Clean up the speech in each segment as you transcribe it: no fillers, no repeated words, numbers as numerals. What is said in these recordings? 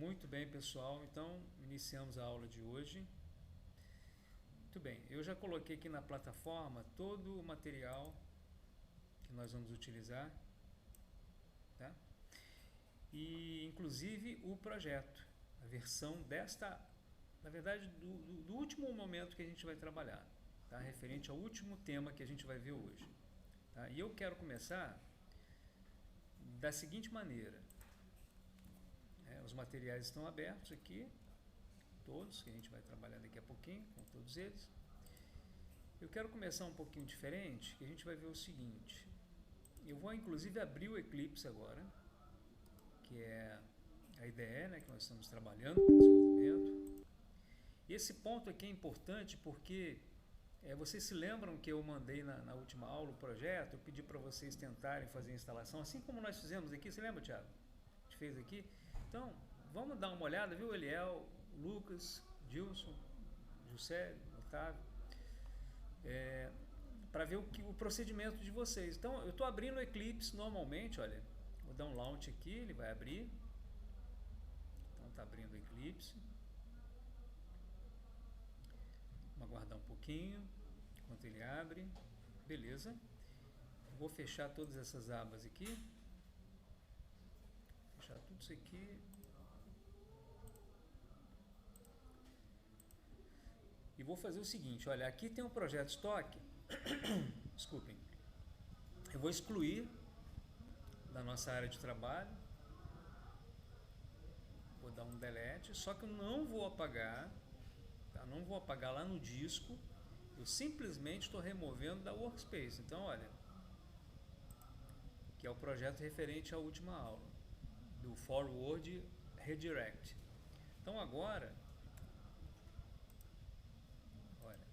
Muito bem, pessoal. Então, iniciamos a aula de hoje. Muito bem, eu já coloquei aqui na plataforma todo o material que nós vamos utilizar, tá? E inclusive o projeto, a versão desta, na verdade, do último momento que a gente vai trabalhar, tá? Referente ao último tema que a gente vai ver hoje, tá? E eu quero começar da seguinte maneira. Os materiais estão abertos aqui, todos, que a gente vai trabalhar daqui a pouquinho, com todos eles. Eu quero começar um pouquinho diferente, que a gente vai ver o seguinte. Eu vou inclusive abrir o Eclipse agora, que é a IDE, né, que nós estamos trabalhando com desenvolvimento. E esse ponto aqui é importante porque vocês se lembram que eu mandei na última aula o projeto, eu pedi para vocês tentarem fazer a instalação, assim como nós fizemos aqui, você lembra, Thiago? A gente fez aqui. Então, vamos dar uma olhada, viu, Eliel, Lucas, Dilson, José, Otávio, para ver o procedimento de vocês. Então, eu estou abrindo o Eclipse normalmente, olha, vou dar um launch aqui, ele vai abrir. Então, está abrindo o Eclipse. Vamos aguardar um pouquinho, enquanto ele abre. Beleza. Vou fechar todas essas abas aqui. Fechar tudo isso aqui. E vou fazer o seguinte, olha, aqui tem um projeto estoque. Desculpem. Eu vou excluir da nossa área de trabalho. Vou dar um delete, só que eu não vou apagar, tá? Não vou apagar lá no disco. Eu simplesmente estou removendo da Workspace. Então, olha, que é o projeto referente à última aula, do Forward Redirect. Então, agora, olha,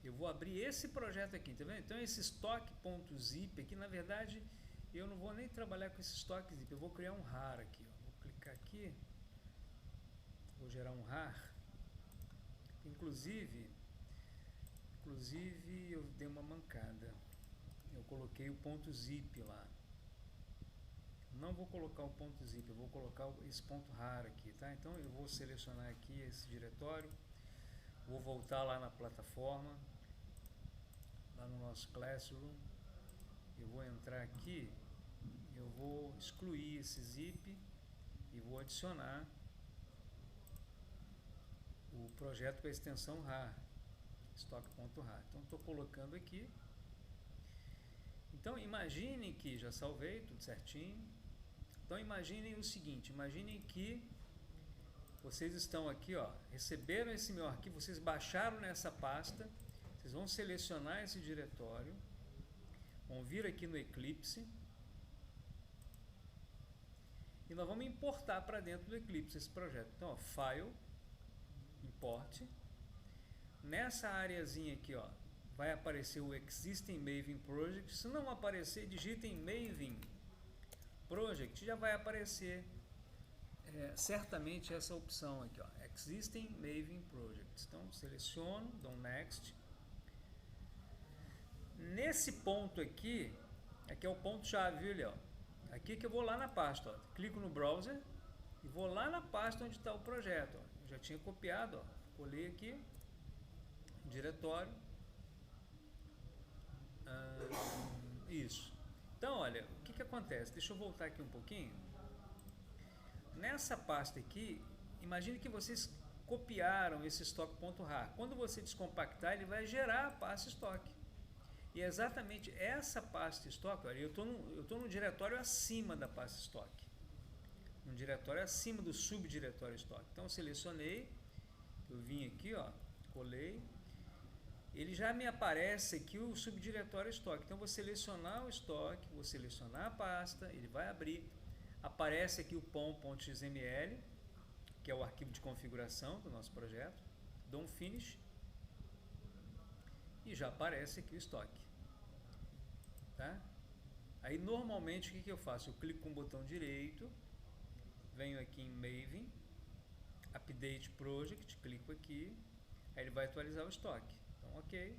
eu vou abrir esse projeto aqui, tá vendo? Então, esse stock.zip aqui, na verdade, eu não vou nem trabalhar com esse stock.zip, eu vou criar um RAR aqui, ó. Vou clicar aqui, vou gerar um RAR. Inclusive eu dei uma mancada. Eu coloquei o ponto .zip lá. Não vou colocar o ponto .zip, eu vou colocar esse ponto .rar aqui, tá? Então eu vou selecionar aqui esse diretório, vou voltar lá na plataforma, lá no nosso Classroom, eu vou entrar aqui, eu vou excluir esse zip e vou adicionar o projeto com a extensão rar, stock.rar. Então estou colocando aqui. Então imaginem que já salvei tudo certinho. Então imaginem o seguinte, imaginem que vocês estão aqui, ó, receberam esse meu arquivo, vocês baixaram nessa pasta, vocês vão selecionar esse diretório, vão vir aqui no Eclipse e nós vamos importar para dentro do Eclipse esse projeto. Então, ó, File, Import. Nessa areazinha aqui, ó, vai aparecer o Existing Maven Project. Se não aparecer, digitem Maven Project, já vai aparecer certamente essa opção aqui, ó, Existing Maven Project. Então, seleciono, dou Next. Nesse ponto aqui é o ponto chave, viu, Léo? Aqui que eu vou lá na pasta, ó, clico no browser e vou lá na pasta onde está o projeto, ó. Eu já tinha copiado, ó, colei aqui, diretório, isso. Então, olha, o que acontece? Deixa eu voltar aqui um pouquinho. Nessa pasta aqui, imagine que vocês copiaram esse estoque.rar. Quando você descompactar, ele vai gerar a pasta estoque. E é exatamente essa pasta estoque, olha, eu estou no diretório acima da pasta estoque. No diretório acima do subdiretório estoque. Então, eu selecionei, eu vim aqui, ó, colei. Ele já me aparece aqui o subdiretório estoque. Então, eu vou selecionar o estoque, vou selecionar a pasta, ele vai abrir. Aparece aqui o pom.xml, que é o arquivo de configuração do nosso projeto. Dou um Finish. E já aparece aqui o estoque. Tá? Aí, normalmente, o que eu faço? Eu clico com o botão direito, venho aqui em Maven, Update Project, clico aqui, aí ele vai atualizar o estoque. Então, ok.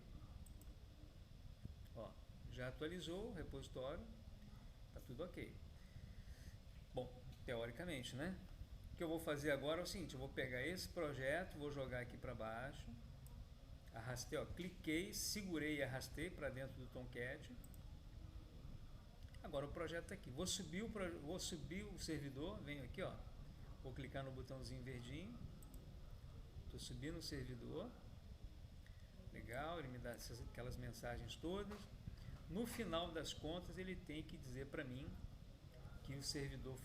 Ó, já atualizou o repositório, tá tudo ok. Bom, teoricamente, né? que eu vou fazer agora é o seguinte, eu vou pegar esse projeto, vou jogar aqui para baixo, arrastei, ó, cliquei, segurei e arrastei para dentro do Tomcat. Agora o projeto está aqui. Vou subir o servidor, venho aqui, ó, vou clicar no botãozinho verdinho, estou subindo o servidor, legal, ele me dá aquelas mensagens todas. No final das contas, ele tem que dizer para mim que o servidor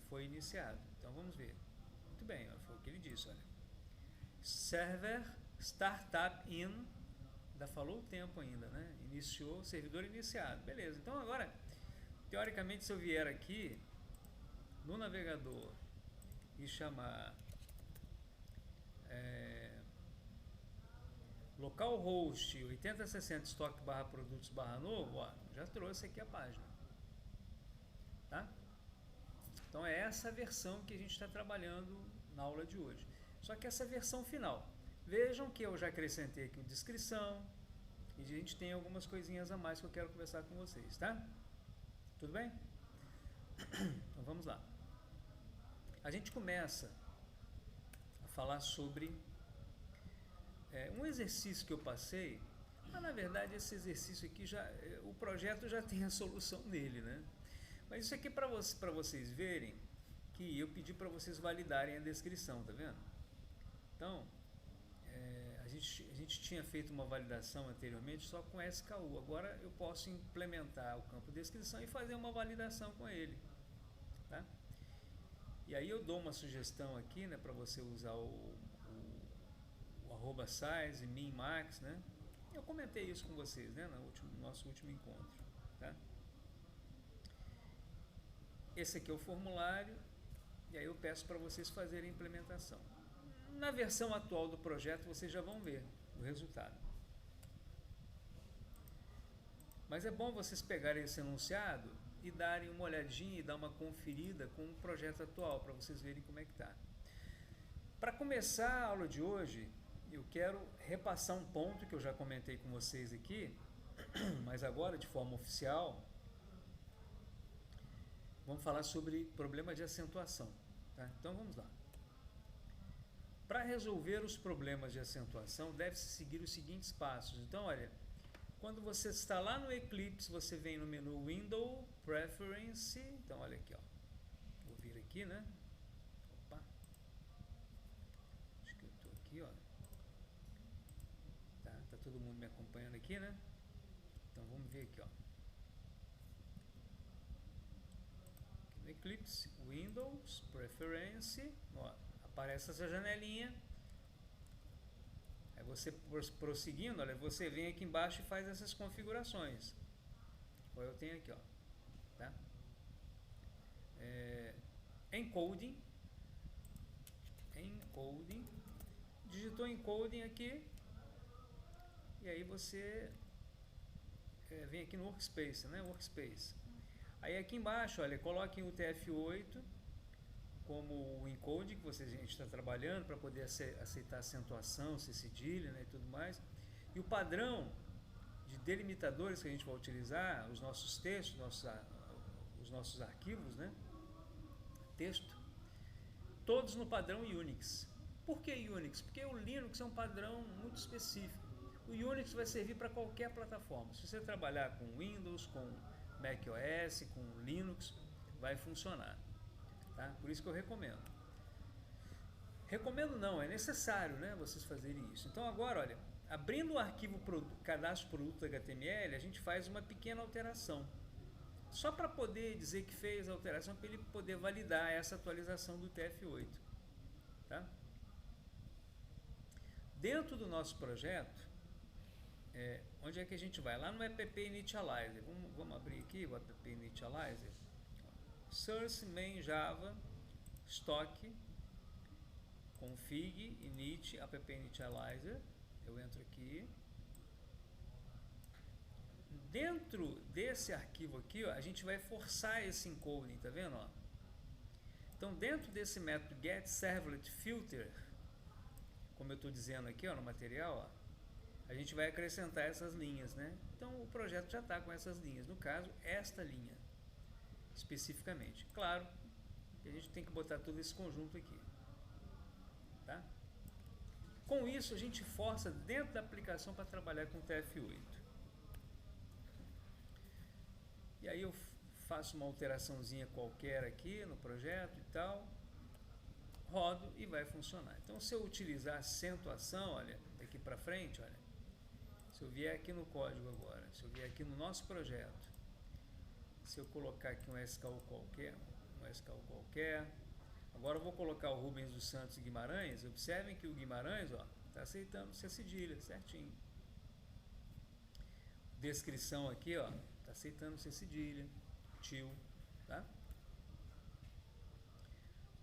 foi iniciado. Então vamos ver. Muito bem, ó, foi o que ele disse, olha. Server startup in, ainda falou o tempo ainda, né? Iniciou, servidor iniciado. Beleza, então agora, teoricamente, se eu vier aqui no navegador e chamar localhost 8060 estoque/produtos/novo, ó, já trouxe aqui a página, tá? Então é essa versão que a gente está trabalhando na aula de hoje. Só que essa versão final, vejam que eu já acrescentei aqui uma descrição e a gente tem algumas coisinhas a mais que eu quero conversar com vocês, tá? Tudo bem? Então vamos lá. A gente começa a falar sobre um exercício que eu passei, mas na verdade esse exercício aqui o projeto já tem a solução dele, né? Mas isso aqui é para vocês verem que eu pedi para vocês validarem a descrição, tá vendo? Então, a gente tinha feito uma validação anteriormente só com SKU, agora eu posso implementar o campo de descrição e fazer uma validação com ele, tá? E aí eu dou uma sugestão aqui, né, para você usar o @size, min, max, né? Eu comentei isso com vocês, né, no nosso último encontro, tá? Esse aqui é o formulário e aí eu peço para vocês fazerem a implementação. Na versão atual do projeto vocês já vão ver o resultado. Mas é bom vocês pegarem esse enunciado e darem uma olhadinha e dar uma conferida com o projeto atual para vocês verem como é que está. Para começar a aula de hoje, eu quero repassar um ponto que eu já comentei com vocês aqui, mas agora de forma oficial. Vamos falar sobre problema de acentuação, tá? Então vamos lá. Para resolver os problemas de acentuação, deve-se seguir os seguintes passos. Então, olha, quando você está lá no Eclipse, você vem no menu Window, Preference. Então, olha aqui, ó. Vou vir aqui, né? Opa. Acho que eu estou aqui, ó. Tá todo mundo me acompanhando aqui, né? Então, vamos ver aqui, ó. Eclipse, Windows, Preference, ó, aparece essa janelinha. Aí você prosseguindo, olha, você vem aqui embaixo e faz essas configurações. Ó, eu tenho aqui, ó, tá? Encoding, digitou encoding aqui e aí você vem aqui no Workspace, né? Workspace. Aí aqui embaixo, olha, coloquem o TF8 como o encode que a gente está trabalhando para poder aceitar acentuação, ser cedilha, né, e tudo mais. E o padrão de delimitadores que a gente vai utilizar, os nossos textos, os nossos arquivos, né, texto, todos no padrão Unix. Por que Unix? Porque o Linux é um padrão muito específico. O Unix vai servir para qualquer plataforma. Se você trabalhar com Windows, com macOS, com Linux, vai funcionar, tá? Por isso que eu recomendo. Recomendo não, é necessário, né, vocês fazerem isso. Então agora, olha, abrindo o arquivo cadastro produto HTML, a gente faz uma pequena alteração. Só para poder dizer que fez a alteração, para ele poder validar essa atualização do TF8, tá? Dentro do nosso projeto, onde é que a gente vai? Lá no app initializer. Vamos abrir aqui o app initializer. Source main java stock config init app initializer. Eu entro aqui. Dentro desse arquivo aqui, ó, a gente vai forçar esse encoding, tá vendo? Ó? Então, dentro desse método getServletFilter, como eu estou dizendo aqui, ó, no material, ó, a gente vai acrescentar essas linhas, né? Então o projeto já está com essas linhas, no caso, esta linha especificamente. Claro, E a gente tem que botar todo esse conjunto aqui. Tá? Com isso, a gente força dentro da aplicação para trabalhar com TF8. E aí eu faço uma alteraçãozinha qualquer aqui no projeto e tal, rodo e vai funcionar. Então, se eu utilizar acentuação, olha, daqui para frente, olha, se eu vier aqui no código agora, se eu vier aqui no nosso projeto, se eu colocar aqui um SKU qualquer, agora eu vou colocar o Rubens dos Santos Guimarães, observem que o Guimarães, ó, está aceitando ser cedilha, certinho. Descrição aqui, ó, está aceitando ser cedilha, tio, tá?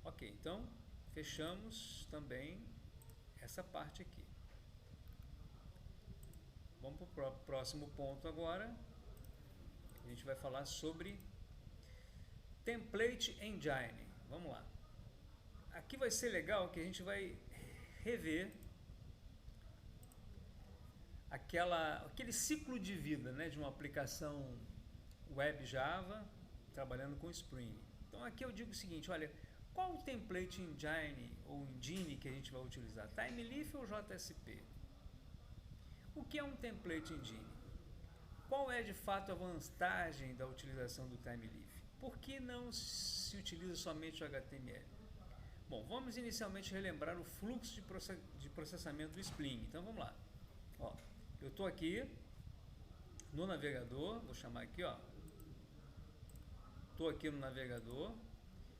Ok, então fechamos também essa parte aqui. Vamos para o próximo ponto agora. A gente vai falar sobre Template Engine. Vamos lá. Aqui vai ser legal que a gente vai rever aquele ciclo de vida, né, de uma aplicação web Java trabalhando com Spring. Então aqui eu digo o seguinte, olha, qual o template engine ou engine que a gente vai utilizar? TimeLeaf ou JSP? O que é um template engine? Qual é de fato a vantagem da utilização do TimeLeaf? Por que não se utiliza somente o HTML? Bom, vamos inicialmente relembrar o fluxo de processamento do Spring. Então vamos lá. Ó, eu estou aqui no navegador, vou chamar aqui, ó. Estou aqui no navegador.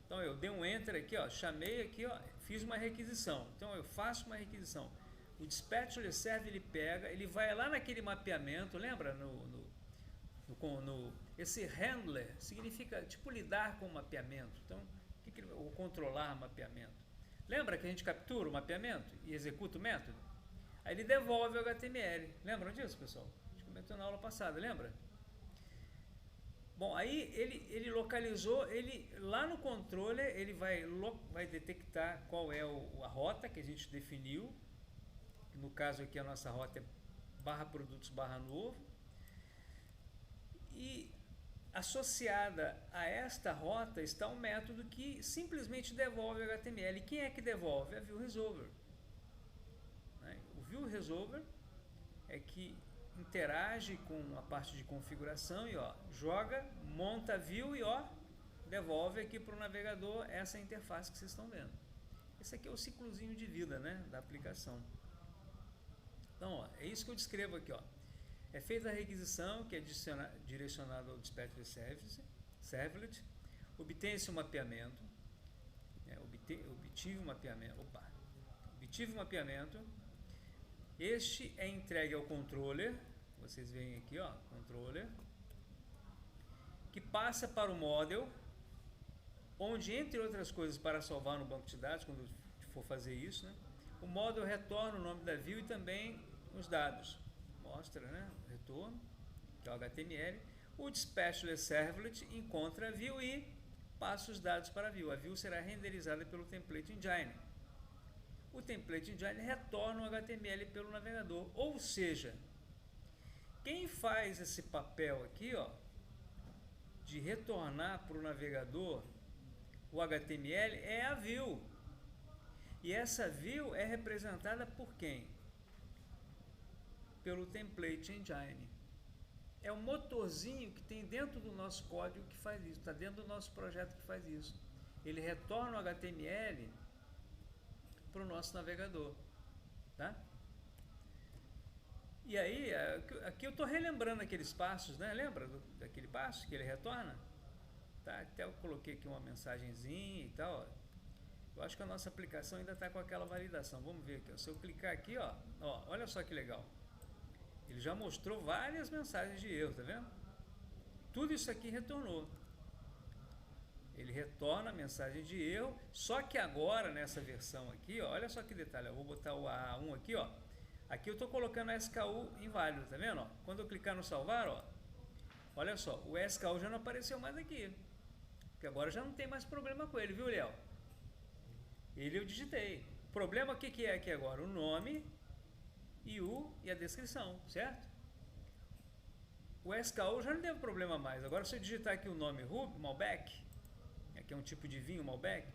Então eu dei um enter aqui, ó, chamei aqui, ó, fiz uma requisição. Então eu faço uma requisição. O dispatcher serve, ele pega, ele vai lá naquele mapeamento, lembra? Esse handler significa tipo lidar com o mapeamento. Então, ou controlar mapeamento. Lembra que a gente captura o mapeamento e executa o método? Aí ele devolve o HTML. Lembram disso, pessoal? A gente comentou na aula passada, lembra? Bom, aí ele localizou, lá no controller ele vai detectar qual é a rota que a gente definiu. No caso aqui a nossa rota é /produtos /novo. E associada a esta rota está um método que simplesmente devolve o HTML. E quem é que devolve? É View Resolver. O View Resolver é que interage com a parte de configuração e ó, joga, monta view e ó, devolve aqui para o navegador essa interface que vocês estão vendo. Esse aqui é o ciclozinho de vida, né, da aplicação. Então, ó, é isso que eu descrevo aqui, ó. É feita a requisição, que é direcionada ao dispatcher servlet, obtém-se um mapeamento, obtive um mapeamento, este é entregue ao controller, vocês veem aqui, ó, controller, que passa para o model, onde, entre outras coisas, para salvar no banco de dados, quando for fazer isso, né, o model retorna o nome da view e também os dados. Mostra, né, o retorno, que é o HTML. O dispatcher servlet encontra a view e passa os dados para a view. A view será renderizada pelo template engine. O template engine retorna o HTML pelo navegador. Ou seja, quem faz esse papel aqui, ó, de retornar para o navegador o HTML é a view. E essa view é representada por quem? Pelo template engine. É o motorzinho que tem dentro do nosso código que faz isso, está dentro do nosso projeto que faz isso. Ele retorna o HTML para o nosso navegador, tá? E aí, aqui eu estou relembrando aqueles passos, né? Lembra daquele passo que ele retorna? Tá? Até eu coloquei aqui uma mensagenzinha e tal, ó. Eu acho que a nossa aplicação ainda está com aquela validação. Vamos ver aqui, ó. Se eu clicar aqui, ó, olha só que legal. Ele já mostrou várias mensagens de erro, tá vendo? Tudo isso aqui retornou. Ele retorna a mensagem de erro, só que agora nessa versão aqui, ó, olha só que detalhe, eu vou botar o A1 aqui, ó. Aqui eu estou colocando o SKU inválido, tá vendo? Ó? Quando eu clicar no salvar, ó, olha só, o SKU já não apareceu mais aqui. Porque agora já não tem mais problema com ele, viu, Léo? Ele eu digitei. O problema o que é aqui agora? O nome e a descrição, certo? O SKU já não teve problema mais. Agora se eu digitar aqui o nome Malbec, que é um tipo de vinho, Malbec,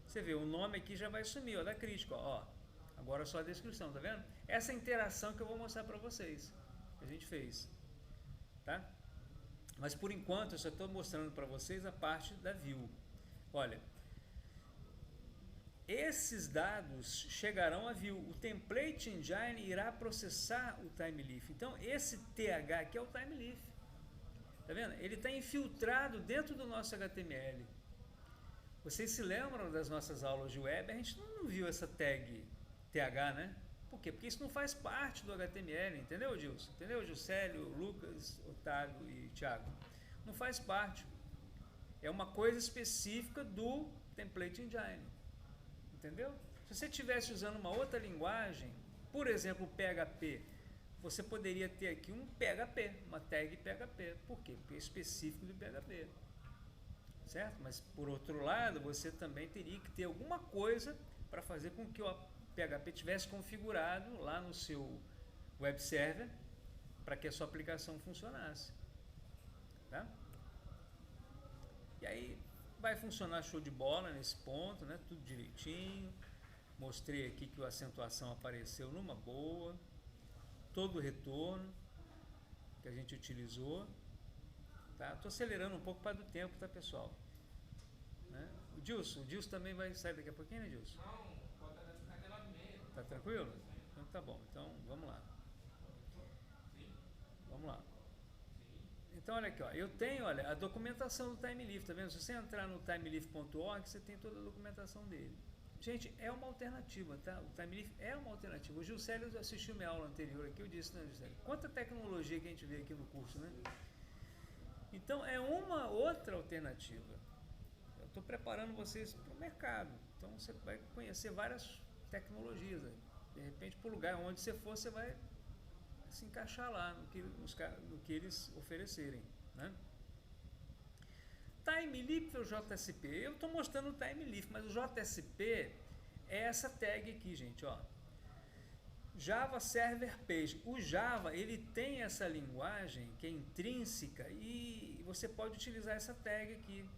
você vê, o nome aqui já vai sumir, ó, da crítica, ó. Agora só a descrição, tá vendo? Essa interação que eu vou mostrar para vocês, que a gente fez, tá? Mas por enquanto eu só estou mostrando para vocês a parte da view. Olha, esses dados chegarão a view. O template engine irá processar o TimeLeaf. Então esse TH aqui é o TimeLeaf. Tá vendo? Ele está infiltrado dentro do nosso HTML. Vocês se lembram das nossas aulas de web? A gente não viu essa tag TH, né? Por quê? Porque isso não faz parte do HTML, entendeu, Gilson? Entendeu, Juscelio, Lucas, Otávio e Thiago? Não faz parte. É uma coisa específica do template engine. Entendeu? Se você estivesse usando uma outra linguagem, por exemplo, PHP, você poderia ter aqui um PHP, uma tag PHP. Por quê? Porque é específico do PHP. Certo? Mas, por outro lado, você também teria que ter alguma coisa para fazer com que o PHP tivesse configurado lá no seu web server para que a sua aplicação funcionasse. Tá? E aí vai funcionar show de bola nesse ponto, né? Tudo direitinho. Mostrei aqui que a acentuação apareceu numa boa. Todo o retorno que a gente utilizou. Tá? Estou acelerando um pouco para do tempo, tá, pessoal? Né? O Dilson também vai sair daqui a pouquinho, né, Dilson? Não, pode estar até 9h30. Tá tranquilo? Então tá bom. Então vamos lá. Sim. Vamos lá. Sim. Então olha aqui, ó. Eu tenho, olha, a documentação do TimeLeaf, tá vendo? Se você entrar no timeleaf.org, você tem toda a documentação dele. Gente, é uma alternativa, tá? O TimeLeaf é uma alternativa. O Juscelio assistiu minha aula anterior aqui, eu disse, né, Juscelio? Quanta tecnologia que a gente vê aqui no curso, né? Então é uma outra alternativa. Eu estou preparando vocês para o mercado. Então você vai conhecer várias tecnologias. Né? De repente, para o lugar onde você for, você vai se encaixar lá no que eles oferecerem. Né? TimeLeaf ou JSP? Eu estou mostrando o TimeLeaf, mas o JSP é essa tag aqui, gente. Ó. Java Server Page. O Java, ele tem essa linguagem que é intrínseca e você pode utilizar essa tag aqui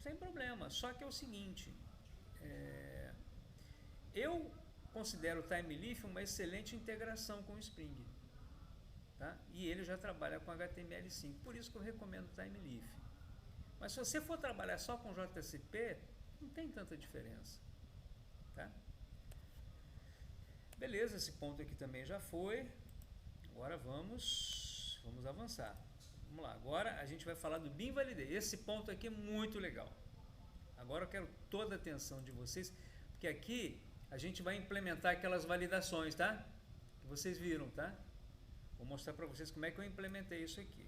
sem problema. Só que é o seguinte, eu considero o TimeLeaf uma excelente integração com o Spring, tá? E ele já trabalha com HTML5, por isso que eu recomendo o TimeLeaf. Mas se você for trabalhar só com JSP, não tem tanta diferença, tá? Beleza, esse ponto aqui também já foi. Agora vamos avançar. Vamos lá, agora a gente vai falar do BIM Validate. Esse ponto aqui é muito legal. Agora eu quero toda a atenção de vocês, porque aqui a gente vai implementar aquelas validações, tá? Que vocês viram, tá? Vou mostrar para vocês como é que eu implementei isso aqui.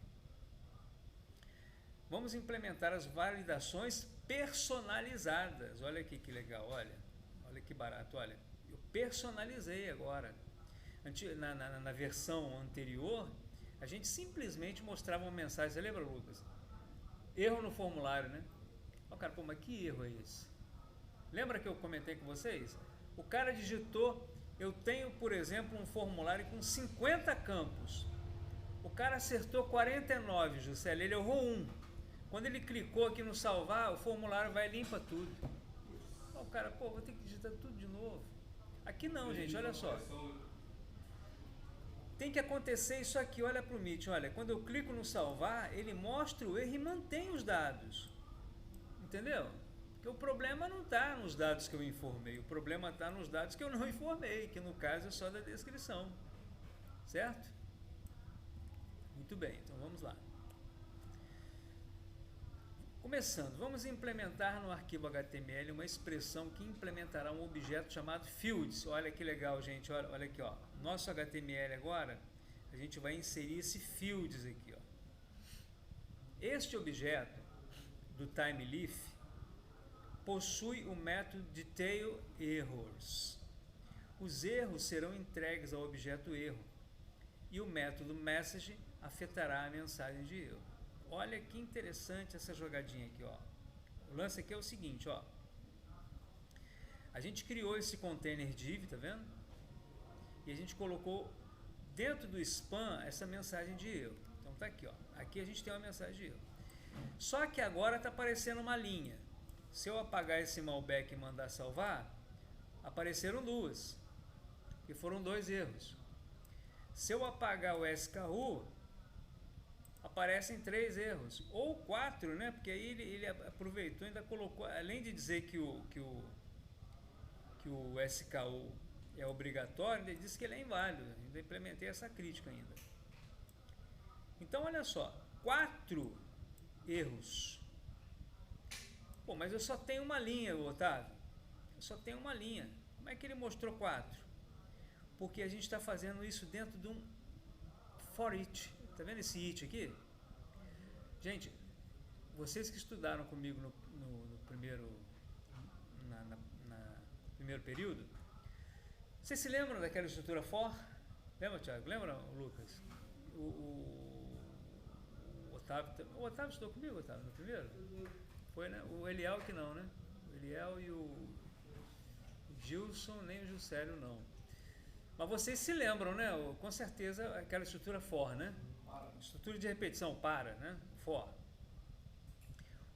Vamos implementar as validações personalizadas. Olha aqui que legal, olha que barato, olha. Eu personalizei agora. Na versão anterior, a gente simplesmente mostrava uma mensagem. Você lembra, Lucas? Erro no formulário, né? Ó, cara, pô, mas que erro é esse? Lembra que eu comentei com vocês? O cara digitou, eu tenho, por exemplo, um formulário com 50 campos. O cara acertou 49, Juscelio, ele errou 1. Quando ele clicou aqui no salvar, o formulário vai e limpa tudo. Ó, o cara, pô, vou ter que digitar tudo de novo. Aqui não, gente, olha só. Tem que acontecer isso aqui, olha para o Meet, olha, quando eu clico no salvar, ele mostra o erro e mantém os dados. Entendeu? Porque o problema não está nos dados que eu informei, o problema está nos dados que eu não informei, que no caso é só da descrição. Certo? Muito bem, então vamos lá. Começando, vamos implementar no arquivo HTML uma expressão que implementará um objeto chamado fields. Olha que legal, gente, olha aqui, ó. Nosso HTML agora, a gente vai inserir esse fields aqui, ó. Este objeto do TimeLeaf possui o método detailErrors. Os erros serão entregues ao objeto erro e o método message afetará a mensagem de erro. Olha que interessante essa jogadinha aqui, ó. O lance aqui é o seguinte, ó. A gente criou esse container div, tá vendo? E a gente colocou dentro do spam essa mensagem de erro. Então tá aqui, ó. Aqui a gente tem uma mensagem de erro. Só que agora está aparecendo uma linha. Se eu apagar esse Malbec e mandar salvar, apareceram duas, que foram dois erros. Se eu apagar o SKU, aparecem 3 erros, ou 4, né? Porque aí ele aproveitou e ainda colocou, além de dizer que o SKU é obrigatório, ele disse que ele é inválido. Ainda implementei essa crítica ainda. Então, olha só, 4 erros. Pô, mas eu só tenho uma linha, Otávio. Eu só tenho uma linha. Como é que ele mostrou 4? Porque a gente está fazendo isso dentro de um for each. Tá vendo esse it aqui? Gente, vocês que estudaram comigo no primeiro primeiro período, vocês se lembram daquela estrutura for? Lembra, Thiago? Lembra, Lucas? O Otávio estudou comigo, Otávio, no primeiro? Foi, né? O Eliel que não, né? O Eliel e o Gilson, nem o Juscelio não. Mas vocês se lembram, né? Com certeza aquela estrutura for, né? Estrutura de repetição, para, né? For.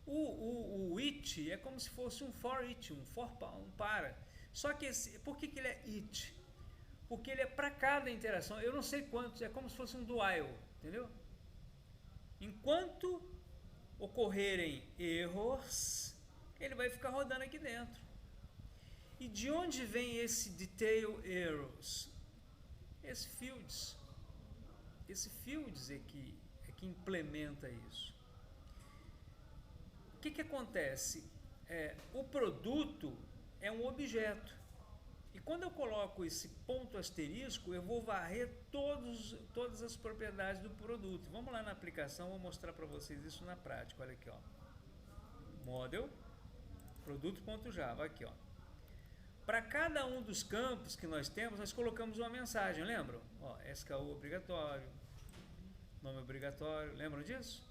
O it é como se fosse um for it, um para. Só que por que ele é it? Porque ele é para cada interação. Eu não sei quantos, é como se fosse um do while, entendeu? Enquanto ocorrerem erros, ele vai ficar rodando aqui dentro. E de onde vem esse detail errors? Esse fields. Esse fields é que implementa isso. O que acontece? O produto é um objeto. E quando eu coloco esse ponto asterisco, eu vou varrer todas as propriedades do produto. Vamos lá na aplicação, vou mostrar para vocês isso na prática. Olha aqui, ó. Model, produto.java, aqui, ó. Para cada um dos campos que nós temos, nós colocamos uma mensagem, lembram? Ó, SKU obrigatório, nome obrigatório, lembram disso?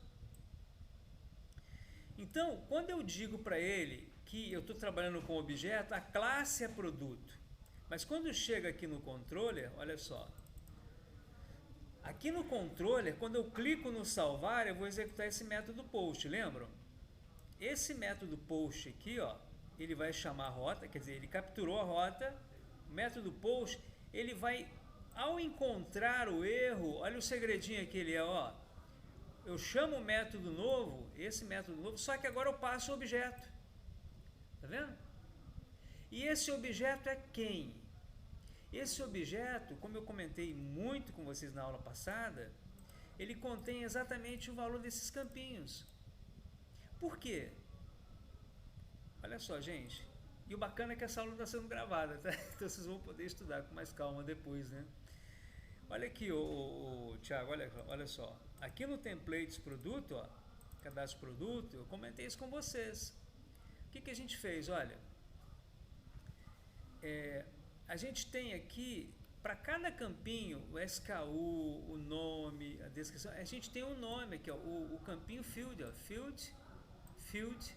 Então, quando eu digo para ele que eu estou trabalhando com objeto, a classe é produto. Mas quando chega aqui no controller, olha só. Aqui no controller, quando eu clico no salvar, eu vou executar esse método post, lembram? Esse método post aqui, ó, ele vai chamar a rota, quer dizer, ele capturou a rota. O método post, ele vai, ao encontrar o erro, olha o segredinho aqui, ele é, ó. Eu chamo o método novo, esse método novo, só que agora eu passo o objeto. Tá vendo? E esse objeto é quem? Esse objeto, como eu comentei muito com vocês na aula passada, ele contém exatamente o valor desses campinhos. Por quê? Olha só, gente. E o bacana é que essa aula está sendo gravada, tá? Então vocês vão poder estudar com mais calma depois, né? Olha aqui, Thiago, olha só. Aqui no templates produto, ó, cadastro produto, eu comentei isso com vocês. O que a gente fez? Olha, a gente tem aqui, para cada campinho, o SKU, o nome, a descrição, a gente tem um nome aqui, ó, o campinho field, ó, field,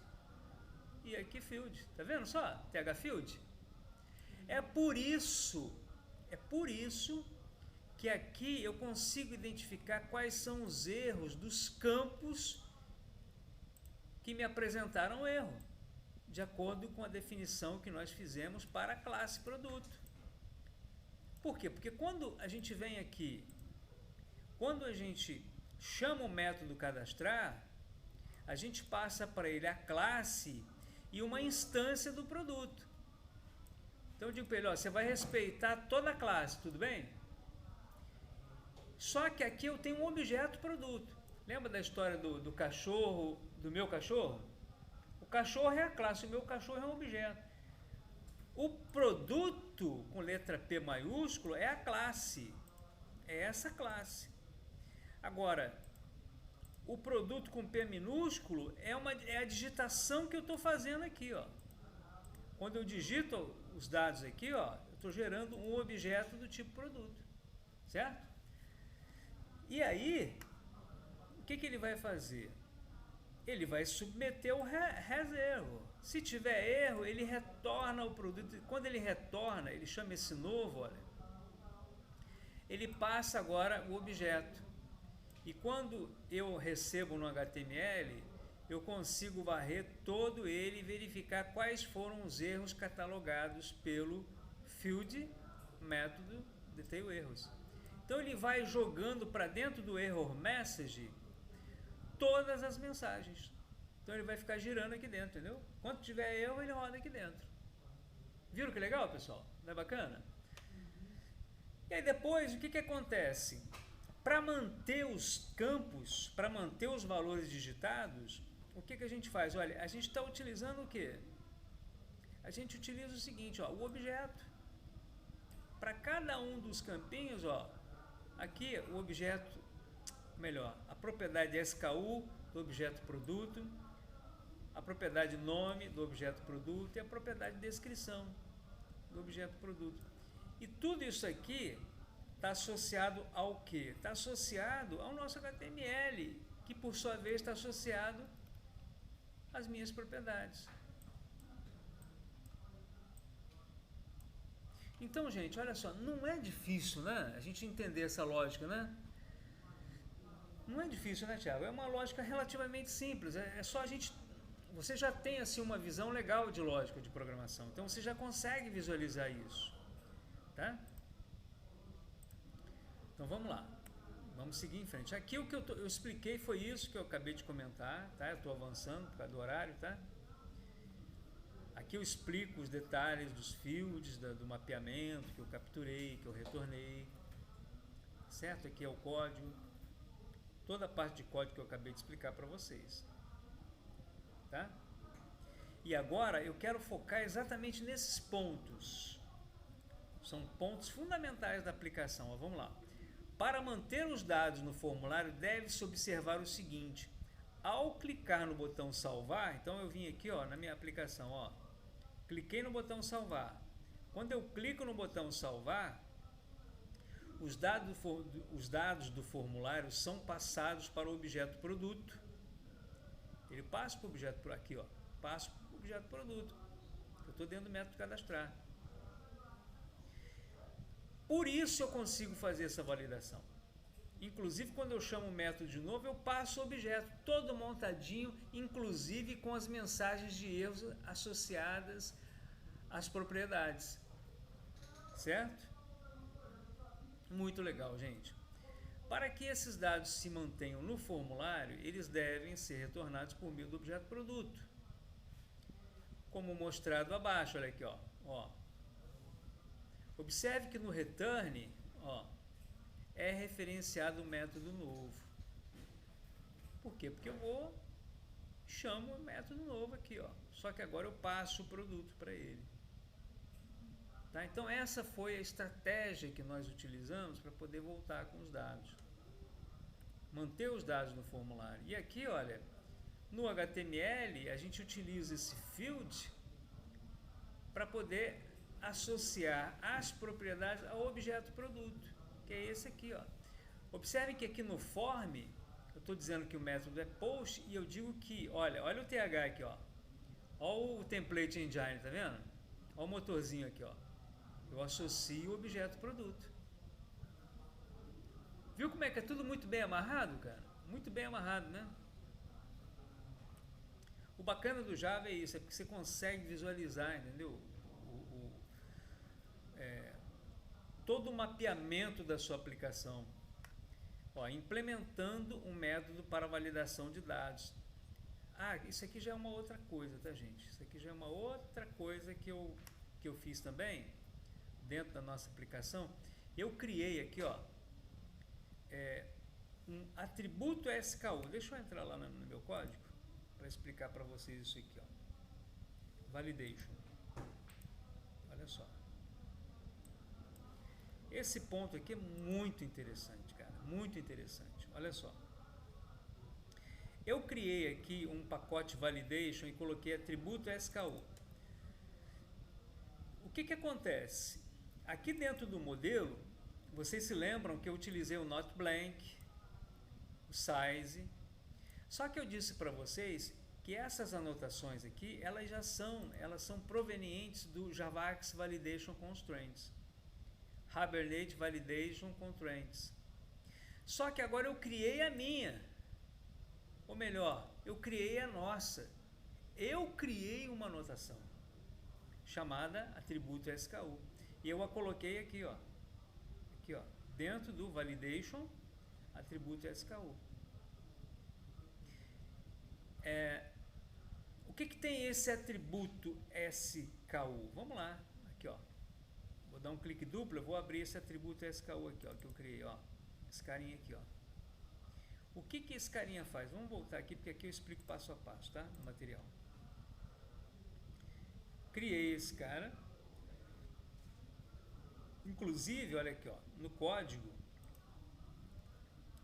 e aqui field, tá vendo só? TH field. É por isso que aqui eu consigo identificar quais são os erros dos campos que me apresentaram erro, de acordo com a definição que nós fizemos para a classe produto. Por quê? Porque quando a gente vem aqui, quando a gente chama o método cadastrar, a gente passa para ele a classe e uma instância do produto. Então eu digo para ele, ó, você vai respeitar toda a classe, tudo bem? Só que aqui eu tenho um objeto produto. Lembra da história do cachorro, do meu cachorro? O cachorro é a classe, o meu cachorro é um objeto. O produto com letra P maiúsculo é a classe. É essa classe. Agora, o produto com P minúsculo é a digitação que eu estou fazendo aqui, ó. Quando eu digito os dados aqui, ó, eu estou gerando um objeto do tipo produto. Certo? E aí, o que ele vai fazer? Ele vai submeter o has erro. Se tiver erro, ele retorna o produto. Quando ele retorna, ele chama esse novo, olha. Ele passa agora o objeto. E quando eu recebo no HTML, eu consigo varrer todo ele e verificar quais foram os erros catalogados pelo field método detail erros. Então ele vai jogando para dentro do error message todas as mensagens. Então ele vai ficar girando aqui dentro, entendeu? Quando tiver erro, ele roda aqui dentro. Viram que legal, pessoal? Não é bacana? E aí depois, o que acontece? Para manter os campos, para manter os valores digitados, o que a gente faz? Olha, a gente está utilizando o quê? A gente utiliza o seguinte, ó, o objeto. Para cada um dos campinhos, ó, aqui o objeto, melhor, a propriedade SKU do objeto produto, a propriedade nome do objeto produto e a propriedade descrição do objeto produto. E tudo isso aqui está associado ao quê? Está associado ao nosso HTML, que por sua vez está associado às minhas propriedades. Então, gente, olha só, não é difícil, né? A gente entender essa lógica, né? Não é difícil, né, Thiago? É uma lógica relativamente simples. É só a gente... Você já tem, assim, uma visão legal de lógica de programação. Então, você já consegue visualizar isso. Tá? Então, vamos lá. Vamos seguir em frente. Aqui o que eu expliquei foi isso que eu acabei de comentar, tá? Eu estou avançando por causa do horário, tá? Aqui eu explico os detalhes dos fields, do mapeamento que eu capturei, que eu retornei. Certo? Aqui é o código. Toda a parte de código que eu acabei de explicar para vocês. Tá? E agora eu quero focar exatamente nesses pontos. São pontos fundamentais da aplicação. Ó, vamos lá. Para manter os dados no formulário, deve-se observar o seguinte. Ao clicar no botão salvar, então eu vim aqui, ó, na minha aplicação, ó, cliquei no botão salvar. Quando eu clico no botão salvar, os dados do formulário são passados para o objeto produto. Ele passa para o objeto por aqui, ó, passa para o objeto produto. Eu estou dentro do método cadastrar. Por isso eu consigo fazer essa validação. Inclusive, quando eu chamo o método de novo, eu passo o objeto todo montadinho, inclusive com as mensagens de erros associadas às propriedades. Certo? Muito legal, gente. Para que esses dados se mantenham no formulário, eles devem ser retornados por meio do objeto produto. Como mostrado abaixo, olha aqui, ó. Observe que no return, ó, é referenciado um método novo. Por quê? Porque eu chamo o método novo aqui, ó. Só que agora eu passo o produto para ele. Tá? Então essa foi a estratégia que nós utilizamos para poder voltar com os dados. Manter os dados no formulário. E aqui, olha, no HTML a gente utiliza esse field para poder associar as propriedades ao objeto produto, que é esse aqui, ó. Observe que aqui no form, eu estou dizendo que o método é post e eu digo que, olha o TH aqui, ó. Olha o template engine, tá vendo? Olha o motorzinho aqui, ó. Eu associo o objeto produto. Viu como é que é tudo muito bem amarrado, cara? Muito bem amarrado, né? O bacana do Java é isso, é porque você consegue visualizar, entendeu? Todo o mapeamento da sua aplicação, ó, implementando um método para validação de dados. Isso aqui já é uma outra coisa, tá, gente? Isso aqui já é uma outra coisa que eu fiz também dentro da nossa aplicação. Eu criei aqui, ó, um atributo SKU. Deixa eu entrar lá no meu código para explicar para vocês isso aqui, ó. Validation. Olha só. Esse ponto aqui é muito interessante, cara, muito interessante. Olha só. Eu criei aqui um pacote validation e coloquei atributo SKU. O que acontece? Aqui dentro do modelo, vocês se lembram que eu utilizei o not blank, o size. Só que eu disse para vocês que essas anotações aqui, elas são provenientes do Javax Validation Constraints. Hibernate Validation Constraints. Só que agora eu criei a minha. Ou melhor, eu criei a nossa. Eu criei uma notação chamada atributo SKU. E eu a coloquei aqui, ó. Aqui, ó, dentro do validation atributo SKU. O que tem esse atributo SKU? Vamos lá, aqui, ó. Vou dar um clique duplo, eu vou abrir esse atributo SKU aqui, ó, que eu criei, ó. Esse carinha aqui, ó. O que esse carinha faz? Vamos voltar aqui, porque aqui eu explico passo a passo, tá? No material. Criei esse cara. Inclusive, olha aqui, ó, no código,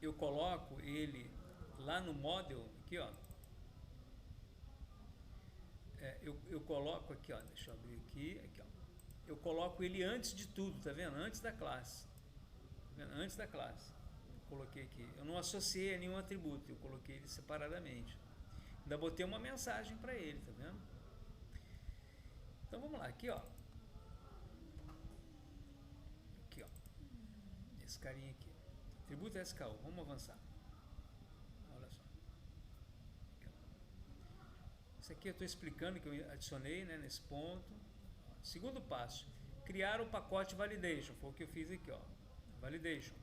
eu coloco ele lá no model, aqui, ó. Eu coloco aqui, ó, deixa eu abrir aqui, ó. Eu coloco ele antes de tudo, tá vendo? Antes da classe. Tá vendo? Antes da classe. Coloquei aqui. Eu não associei a nenhum atributo, eu coloquei ele separadamente. Ainda botei uma mensagem para ele, tá vendo? Então vamos lá, aqui, ó. Aqui, ó. Esse carinha aqui. Atributo SKU. Vamos avançar. Olha só. Aqui, ó. Isso aqui eu estou explicando que eu adicionei, né, nesse ponto. Segundo passo, criar o pacote validation. Foi o que eu fiz aqui, ó. Validation.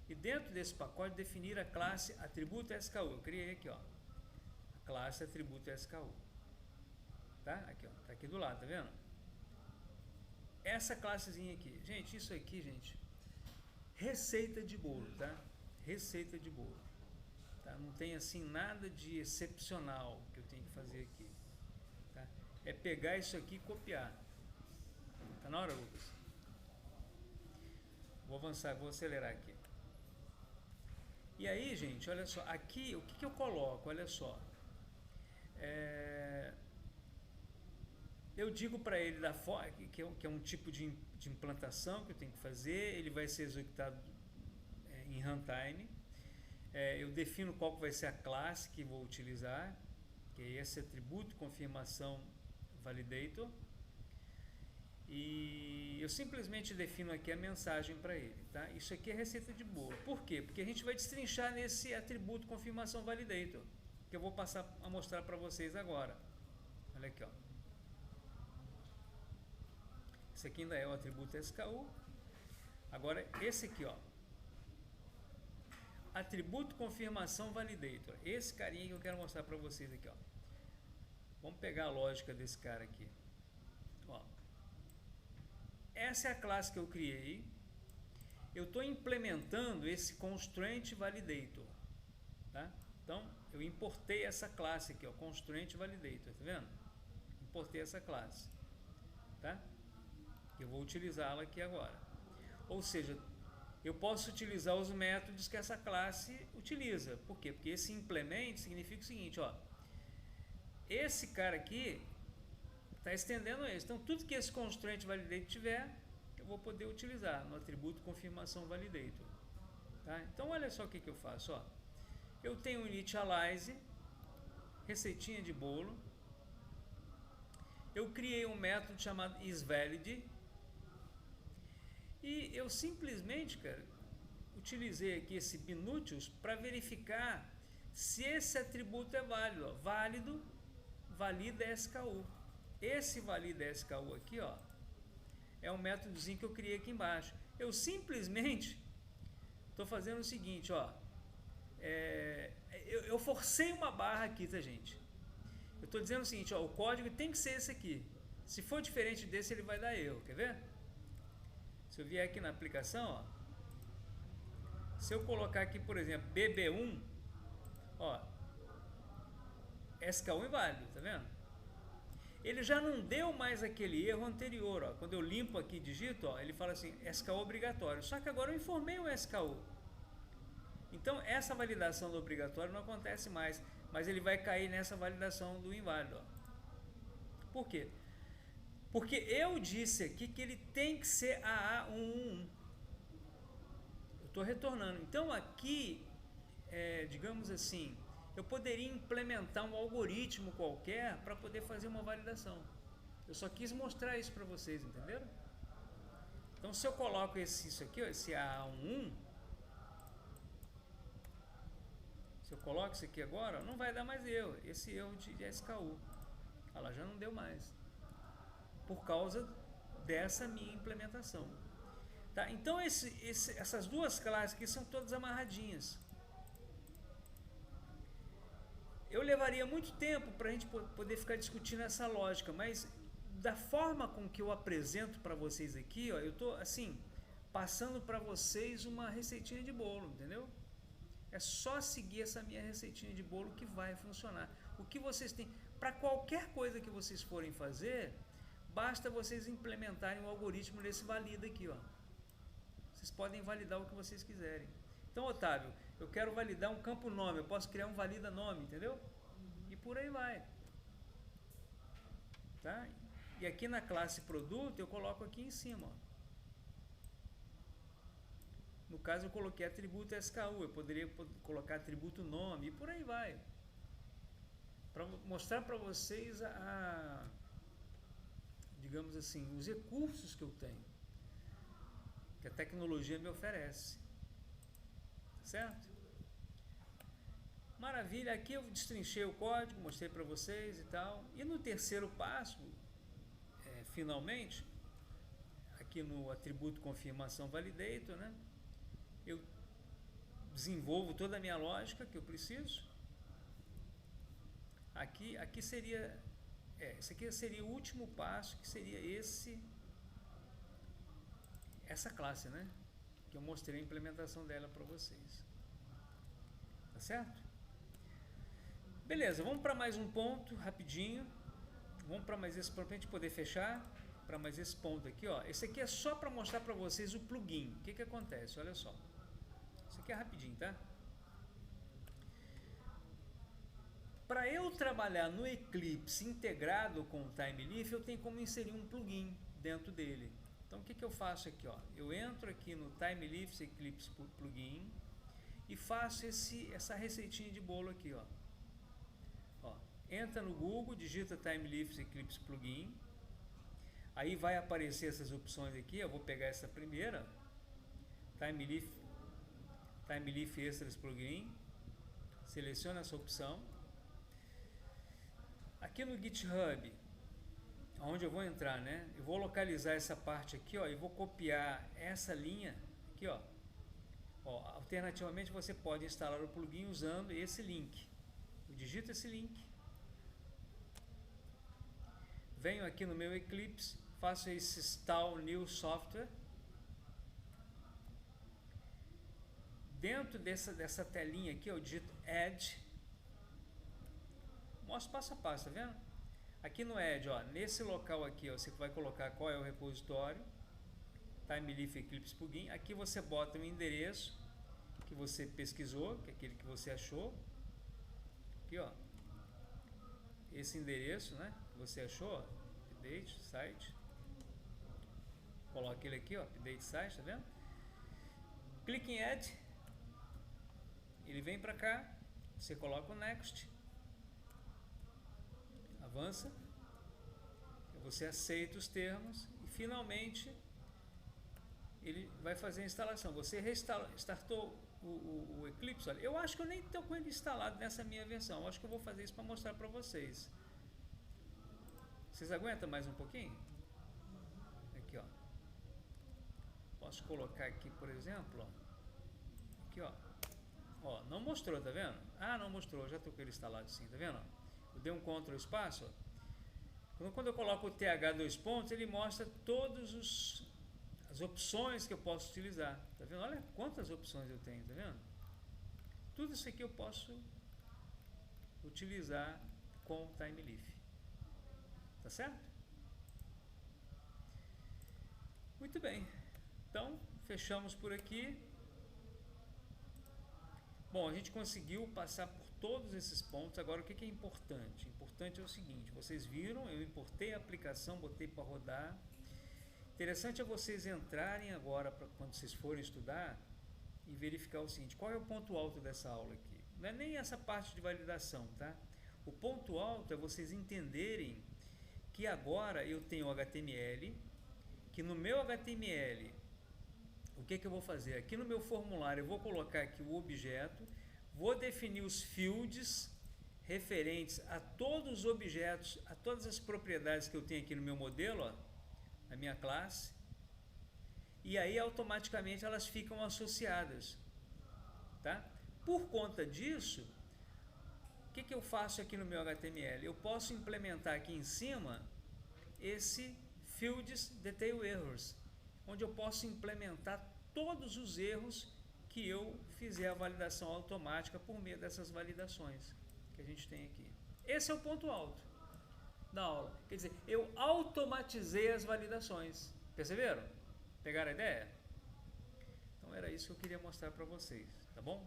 E dentro desse pacote definir a classe atributo SKU. Eu criei aqui, ó. A classe atributo SKU. Tá? Aqui, ó. Tá aqui do lado, tá vendo? Essa classezinha aqui. Gente, isso aqui, gente, receita de bolo, tá? Receita de bolo. Tá? Não tem assim nada de excepcional que eu tenho que fazer aqui. Tá? É pegar isso aqui e copiar. Tá na hora, Lucas? Vou avançar, vou acelerar aqui. E aí, gente, olha só, aqui o que eu coloco, olha só. Eu digo para ele da forma que é um tipo de implantação que eu tenho que fazer, ele vai ser executado em runtime. Eu defino qual que vai ser a classe que vou utilizar, que é esse atributo confirmação validator. E eu simplesmente defino aqui a mensagem para ele, tá? Isso aqui é receita de bolo. Por quê? Porque a gente vai destrinchar nesse atributo confirmação validator, que eu vou passar a mostrar para vocês agora. Olha aqui, ó. Esse aqui ainda é o atributo SKU. Agora esse aqui, ó. Atributo confirmação validator. Esse carinha que eu quero mostrar para vocês aqui, ó. Vamos pegar a lógica desse cara aqui. Ó. Essa é a classe que eu criei. Eu estou implementando esse constraint validator, tá? Então, eu importei essa classe aqui, ó, constraint validator, tá vendo? Importei essa classe, tá? Eu vou utilizá-la aqui agora. Ou seja, eu posso utilizar os métodos que essa classe utiliza. Por quê? Porque esse implement significa o seguinte, ó. Esse cara aqui está estendendo esse. Então, tudo que esse constraint validator tiver, eu vou poder utilizar no atributo confirmação validator. Tá? Então, olha só o que eu faço. Ó. Eu tenho initialize, receitinha de bolo. Eu criei um método chamado isValid. E eu simplesmente, cara, utilizei aqui esse binutius para verificar se esse atributo é válido. Ó. Válido, valida SKU. Esse valida SKU aqui, ó, é um métodozinho que eu criei aqui embaixo. Eu simplesmente estou fazendo o seguinte, ó. Eu forcei uma barra aqui, tá, gente? Eu estou dizendo o seguinte, ó, o código tem que ser esse aqui. Se for diferente desse, ele vai dar erro. Quer ver? Se eu vier aqui na aplicação, ó, se eu colocar aqui, por exemplo, BB1, ó, SKU inválido, tá vendo? Ele já não deu mais aquele erro anterior, ó. Quando eu limpo aqui e digito, ó, ele fala assim, SKU obrigatório. Só que agora eu informei o SKU. Então, essa validação do obrigatório não acontece mais, mas ele vai cair nessa validação do inválido, ó. Por quê? Porque eu disse aqui que ele tem que ser AA111. Eu estou retornando. Então, aqui, digamos assim, eu poderia implementar um algoritmo qualquer para poder fazer uma validação. Eu só quis mostrar isso para vocês, entenderam? Então, se eu coloco isso aqui, ó, esse AA11, Se eu coloco isso aqui agora, não vai dar mais erro. Esse erro de SKU. Ela já não deu mais. Por causa dessa minha implementação. Tá? Então essas duas classes aqui são todas amarradinhas. Eu levaria muito tempo para a gente poder ficar discutindo essa lógica, mas da forma com que eu apresento para vocês aqui, ó, eu estou assim, passando para vocês uma receitinha de bolo, entendeu? É só seguir essa minha receitinha de bolo que vai funcionar. O que vocês têm, para qualquer coisa que vocês forem fazer, basta vocês implementarem o algoritmo desse valida aqui, ó. Vocês podem validar o que vocês quiserem. Então, Otávio, eu quero validar um campo nome, eu posso criar um valida nome, entendeu? E por aí vai. Tá? E aqui na classe produto eu coloco aqui em cima, ó. No caso eu coloquei atributo SKU, eu poderia colocar atributo nome e por aí vai. Para mostrar para vocês digamos assim, os recursos que eu tenho, que a tecnologia me oferece. Certo? Maravilha, aqui eu destrinchei o código, mostrei para vocês e tal. E no terceiro passo, finalmente, aqui no atributo confirmação validator, né? Eu desenvolvo toda a minha lógica que eu preciso. Aqui seria, esse aqui seria o último passo, que seria essa classe, né? Que eu mostrei a implementação dela para vocês. Tá certo? Beleza, vamos para mais um ponto, rapidinho. Vamos para mais esse ponto para a gente poder fechar. Para mais esse ponto aqui, ó. Esse aqui é só para mostrar para vocês o plugin. O que que acontece? Olha só. Isso aqui é rapidinho, tá? Para eu trabalhar no Eclipse integrado com o TimeLeaf, eu tenho como inserir um plugin dentro dele. Então, o que que eu faço aqui, ó? Eu entro aqui no TimeLeaf Eclipse Plugin e faço essa receitinha de bolo aqui, ó. Entra no Google, digita TimeLeaf Eclipse Plugin. Aí vai aparecer essas opções aqui. Eu vou pegar essa primeira, TimeLeaf Extras Plugin. Seleciona essa opção. Aqui no GitHub, onde eu vou entrar, né? Eu vou localizar essa parte aqui, ó, e vou copiar essa linha aqui, ó. Alternativamente você pode instalar o plugin usando esse link. Eu digito esse link. Venho aqui no meu Eclipse, faço esse install new software. Dentro dessa telinha aqui, eu digito add. Mostro passo a passo, tá vendo? Aqui no Add, ó, nesse local aqui, ó, você vai colocar qual é o repositório, TimeLeaf Eclipse Plugin. Aqui você bota o endereço que você pesquisou, que é aquele que você achou. Aqui, ó, esse endereço, né, que você achou, ó, update site. Coloca ele aqui, ó, update site, tá vendo? Clique em Add. Ele vem para cá, você coloca o Next. Avança, você aceita os termos e finalmente ele vai fazer a instalação. Você restartou o Eclipse. Olha, eu acho que eu nem estou com ele instalado nessa minha versão. Eu acho que eu vou fazer isso para mostrar para vocês. Vocês aguentam mais um pouquinho? Aqui, ó. Posso colocar aqui, por exemplo, ó. Aqui, ó. Ó, não mostrou, tá vendo? Ah, não mostrou, já estou com ele instalado sim, tá vendo? Eu dei um Ctrl espaço. Quando eu coloco o TH dois pontos, ele mostra todas as opções que eu posso utilizar. Tá vendo? Olha quantas opções eu tenho, tá vendo? Tudo isso aqui eu posso utilizar com o TimeLeaf. Tá certo? Muito bem. Então, fechamos por aqui. Bom, a gente conseguiu passar por todos esses pontos. Agora, o que é importante? Importante é o seguinte, vocês viram, eu importei a aplicação, botei para rodar. Interessante é vocês entrarem agora, quando vocês forem estudar, e verificar o seguinte, qual é o ponto alto dessa aula aqui? Não é nem essa parte de validação, tá? O ponto alto é vocês entenderem que agora eu tenho o HTML, que no meu HTML, o que eu vou fazer? Aqui no meu formulário eu vou colocar aqui o objeto, vou definir os fields referentes a todos os objetos, a todas as propriedades que eu tenho aqui no meu modelo, ó, na minha classe, e aí automaticamente elas ficam associadas, tá? Por conta disso, o que eu faço aqui no meu HTML? Eu posso implementar aqui em cima esse fields detail errors, onde eu posso implementar todos os erros que eu fizer a validação automática por meio dessas validações que a gente tem aqui. Esse é o ponto alto da aula. Quer dizer, eu automatizei as validações. Perceberam? Pegaram a ideia? Então era isso que eu queria mostrar para vocês, tá bom?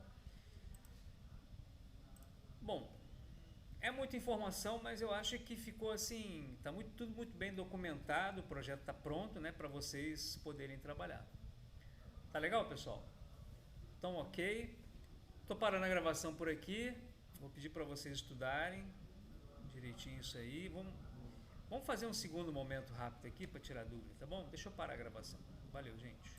Bom, é muita informação, mas eu acho que ficou assim, tá tudo muito bem documentado, o projeto está pronto, né, para vocês poderem trabalhar. Tá legal, pessoal? Então, ok. Tô parando a gravação por aqui. Vou pedir para vocês estudarem direitinho isso aí. Vamos fazer um segundo momento rápido aqui para tirar dúvida, tá bom? Deixa eu parar a gravação. Valeu, gente.